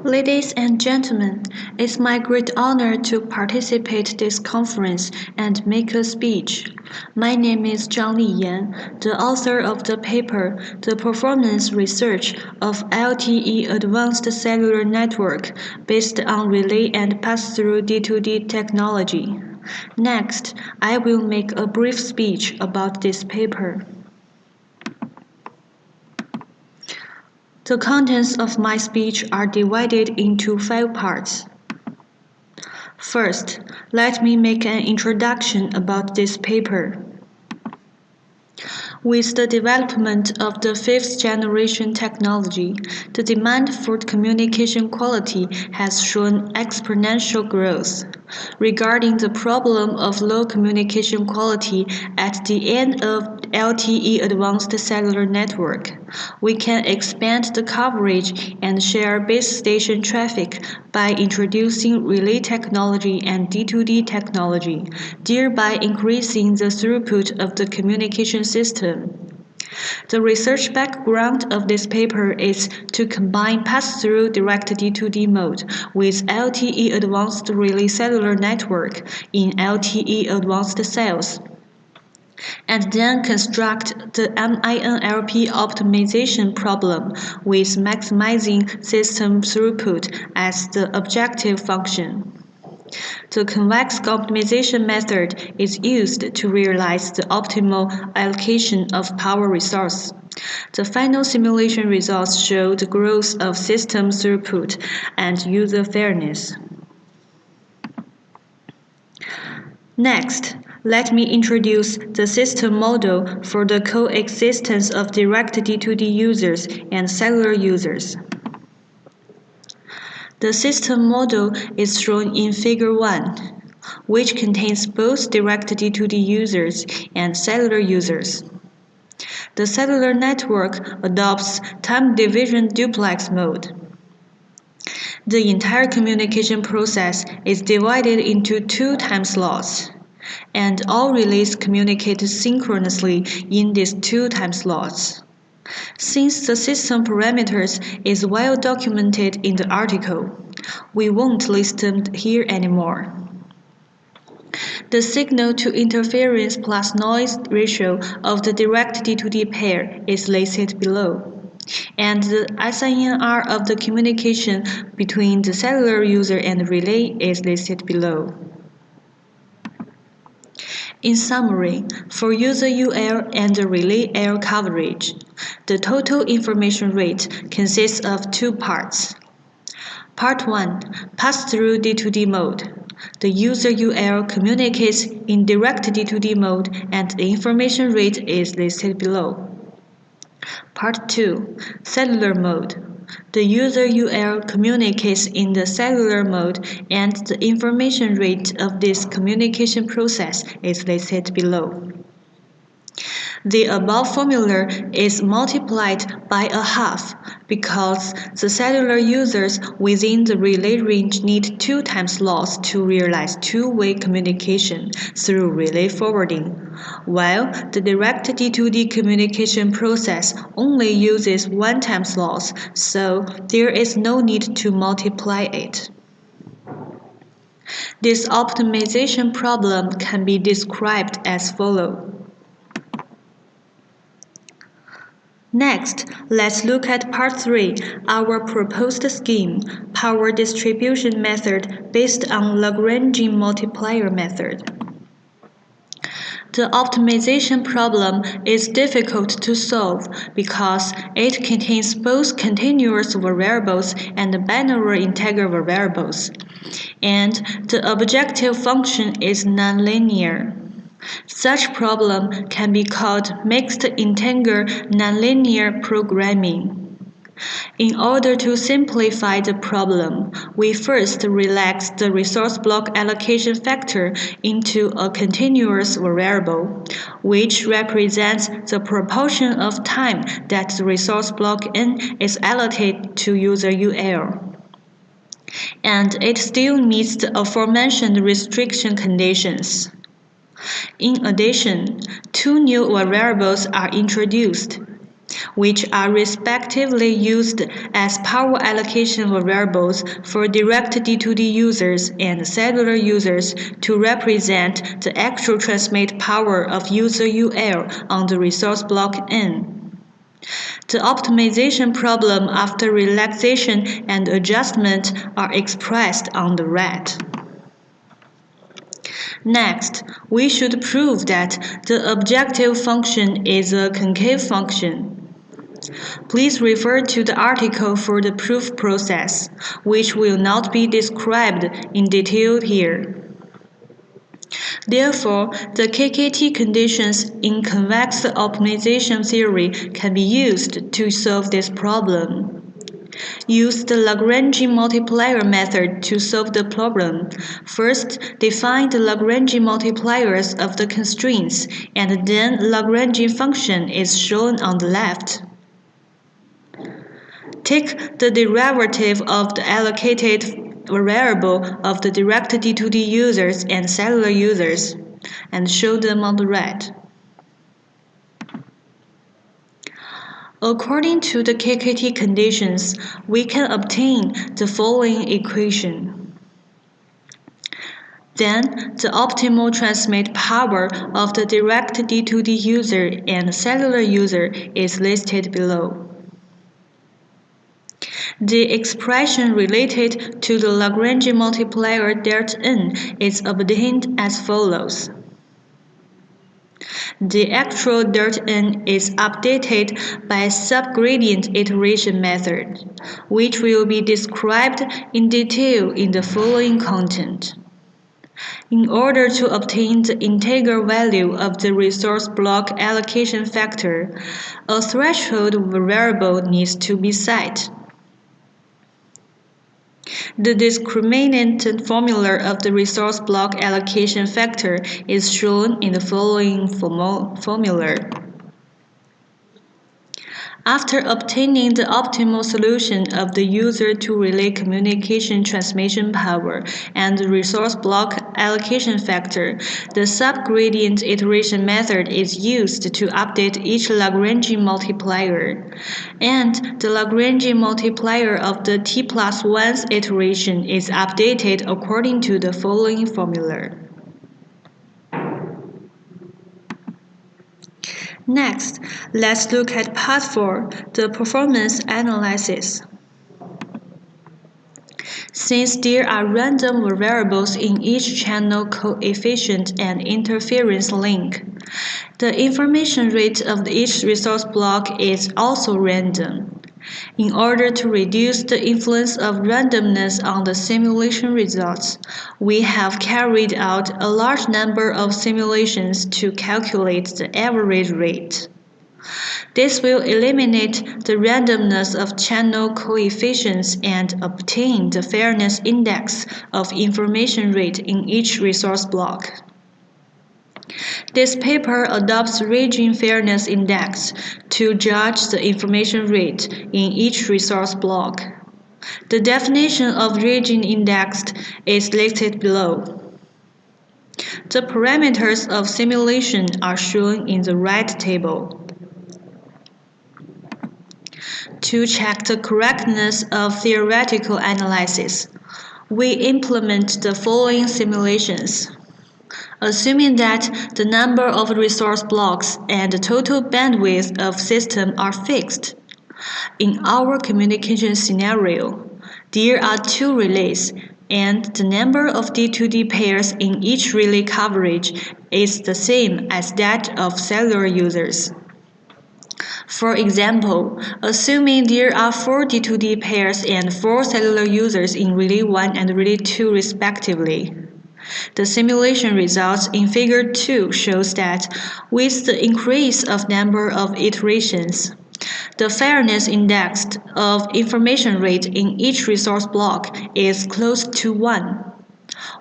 Ladies and gentlemen, it's my great honor to participate in this conference and make a speech. My name is Zhang Liyan, the author of the paper, The Performance Research of LTE Advanced Cellular Network based on Relay and Pass-Through D2D technology. Next, I will make a brief speech about this paper. The contents of my speech are divided into 5 parts. First, let me make an introduction about this paper. With the development of the 5th generation technology, the demand for communication quality has shown exponential growth. Regarding the problem of low communication quality at the end of LTE Advanced Cellular Network, we can expand the coverage and share base station traffic by introducing relay technology and D2D technology, thereby increasing the throughput of the communication system. The research background of this paper is to combine pass-through direct D2D mode with LTE Advanced Relay Cellular Network in LTE Advanced cells, and then construct the MINLP optimization problem with maximizing system throughput as the objective function. The convex optimization method is used to realize the optimal allocation of power resource. The final simulation results show the growth of system throughput and user fairness. Next, let me introduce the system model for the coexistence of direct D2D users and cellular users. The system model is shown in Figure 1, which contains both direct D2D users and cellular users. The cellular network adopts time division duplex mode. The entire communication process is divided into 2 time slots, and all relays communicate synchronously in these 2 time slots. Since the system parameters is well documented in the article, we won't list them here anymore. The signal to interference plus noise ratio of the direct D2D pair is listed below, and the SINR of the communication between the cellular user and relay is listed below. In summary, for user UL and the relay L coverage, the total information rate consists of 2 parts. Part 1, pass-through D2D mode. The user UL communicates in direct D2D mode and the information rate is listed below. Part 2, cellular mode. The user UL communicates in the cellular mode and the information rate of this communication process is listed below. The above formula is multiplied by a half because the cellular users within the relay range need 2 time slots to realize two-way communication through relay forwarding, while the direct D2D communication process only uses 1 time slot, so there is no need to multiply it. This optimization problem can be described as follows. Next, let's look at Part 3, our proposed scheme, power distribution method based on Lagrangian multiplier method. The optimization problem is difficult to solve because it contains both continuous variables and binary integer variables, and the objective function is nonlinear. Such problem can be called mixed integer nonlinear programming. In order to simplify the problem, we first relax the resource block allocation factor into a continuous variable, which represents the proportion of time that the resource block n is allocated to user UL. And it still meets the aforementioned restriction conditions. In addition, 2 new variables are introduced. which are respectively used as power allocation variables for direct D2D users and cellular users to represent the actual transmit power of user UL on the resource block N. The optimization problem after relaxation and adjustment are expressed on the right. Next, we should prove that the objective function is a concave function. Please refer to the article for the proof process, which will not be described in detail here. Therefore, the KKT conditions in convex optimization theory can be used to solve this problem. Use the Lagrange multiplier method to solve the problem. First, define the Lagrange multipliers of the constraints, and then Lagrange function is shown on the left. Take the derivative of the allocated variable of the direct D2D users and cellular users, and show them on the right. According to the KKT conditions, we can obtain the following equation. Then, the optimal transmit power of the direct D2D user and cellular user is listed below. The expression related to the Lagrange multiplier delta n is obtained as follows. The actual delta n is updated by subgradient iteration method, which will be described in detail in the following content. In order to obtain the integral value of the resource block allocation factor, a threshold variable needs to be set. The discriminant formula of the resource block allocation factor is shown in the following formula. After obtaining the optimal solution of the user-to-relay communication transmission power and the resource block allocation factor, the subgradient iteration method is used to update each Lagrange multiplier, and the Lagrange multiplier of the t+1th iteration is updated according to the following formula. Next, let's look at part 4, the performance analysis. Since there are random variables in each channel coefficient and interference link, the information rate of each resource block is also random. In order to reduce the influence of randomness on the simulation results, we have carried out a large number of simulations to calculate the average rate. This will eliminate the randomness of channel coefficients and obtain the fairness index of information rate in each resource block. This paper adopts region fairness index to judge the information rate in each resource block. The definition of region index is listed below. The parameters of simulation are shown in the right table. To check the correctness of theoretical analysis, we implement the following simulations. Assuming that the number of resource blocks and the total bandwidth of system are fixed. In our communication scenario, there are 2 relays, and the number of D2D pairs in each relay coverage is the same as that of cellular users. For example, assuming there are 4 D2D pairs and 4 cellular users in relay 1 and relay 2 respectively. The simulation results in Figure 2 shows that with the increase of number of iterations, the fairness index of information rate in each resource block is close to 1,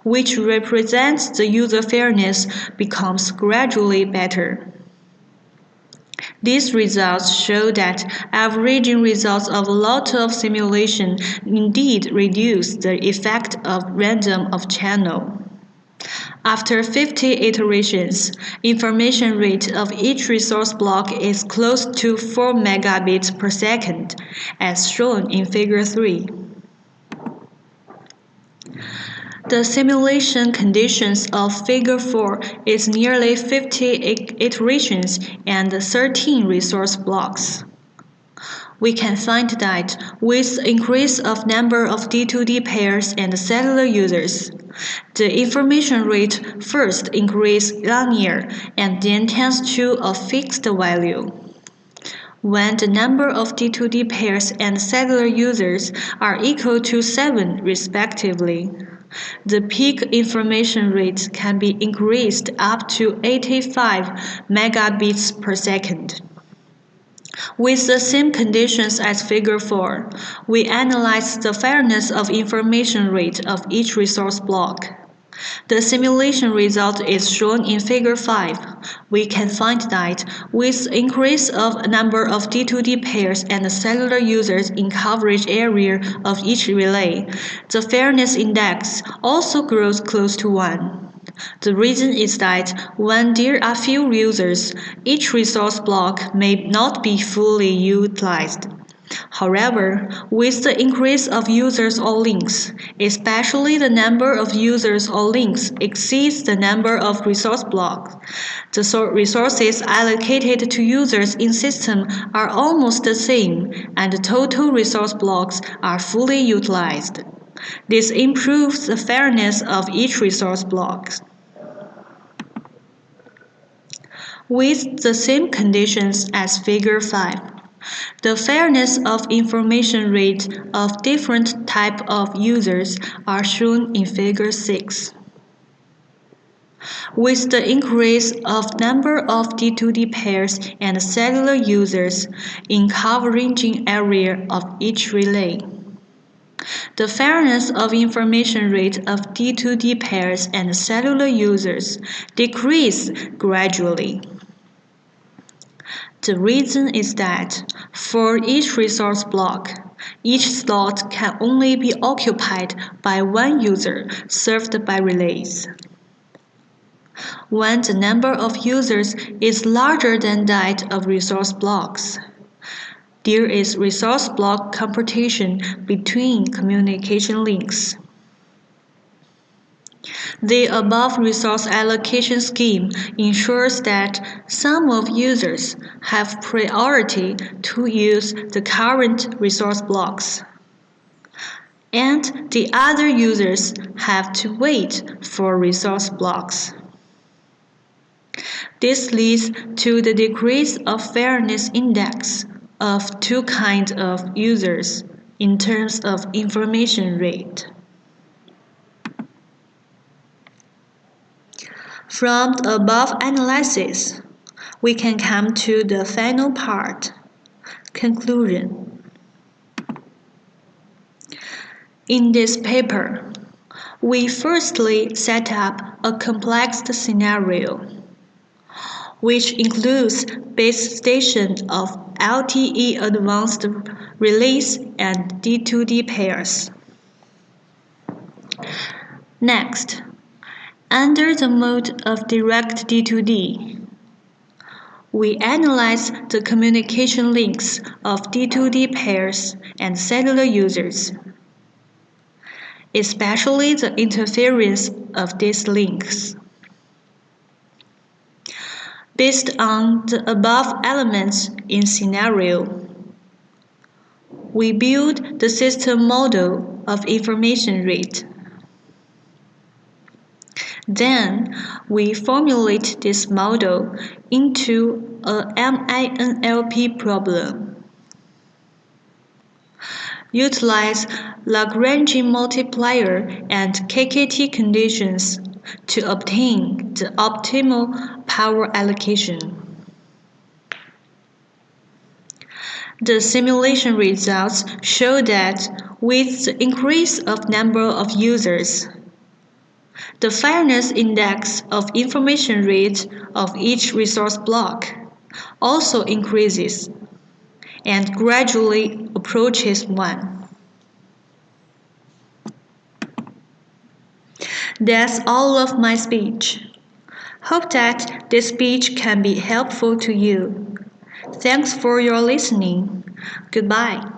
which represents the user fairness becomes gradually better. These results show that averaging results of a lot of simulation indeed reduce the effect of random of channel. After 50 iterations, information rate of each resource block is close to 4 megabits per second, as shown in Figure 3. The simulation conditions of Figure 4 is nearly 50 iterations and 13 resource blocks. We can find that with the increase of number of D2D pairs and cellular users, the information rate first increases linear and then tends to a fixed value. When the number of D2D pairs and cellular users are equal to 7 respectively, the peak information rate can be increased up to 85 megabits per second. With the same conditions as Figure 4, we analyze the fairness of information rate of each resource block. The simulation result is shown in Figure 5. We can find that with the increase of number of D2D pairs and cellular users in coverage area of each relay, the fairness index also grows close to 1. The reason is that when there are few users, each resource block may not be fully utilized. However, with the increase of users or links, especially the number of users or links exceeds the number of resource blocks, the resources allocated to users in system are almost the same and the total resource blocks are fully utilized. This improves the fairness of each resource block. With the same conditions as Figure 5, the fairness of information rate of different type of users are shown in Figure 6. With the increase of number of D2D pairs and cellular users in coverage area of each relay, the fairness of information rate of D2D pairs and cellular users decrease gradually. The reason is that for each resource block, each slot can only be occupied by one user served by relays. When the number of users is larger than that of resource blocks, there is resource block competition between communication links. The above resource allocation scheme ensures that some of users have priority to use the current resource blocks, and the other users have to wait for resource blocks. This leads to the decrease of fairness index of two kinds of users in terms of information rate. From the above analysis, we can come to the final part, conclusion. In this paper, we firstly set up a complex scenario, which includes base station of LTE advanced relays and D2D pairs. Next, under the mode of direct D2D, we analyze the communication links of D2D pairs and cellular users, especially the interference of these links. Based on the above elements in scenario, we build the system model of information rate. Then, we formulate this model into a MINLP problem. Utilize Lagrangian multiplier and KKT conditions to obtain the optimal power allocation. The simulation results show that with the increase of number of users, the fairness index of information rate of each resource block also increases and gradually approaches 1. That's all of my speech. Hope that this speech can be helpful to you. Thanks for your listening. Goodbye.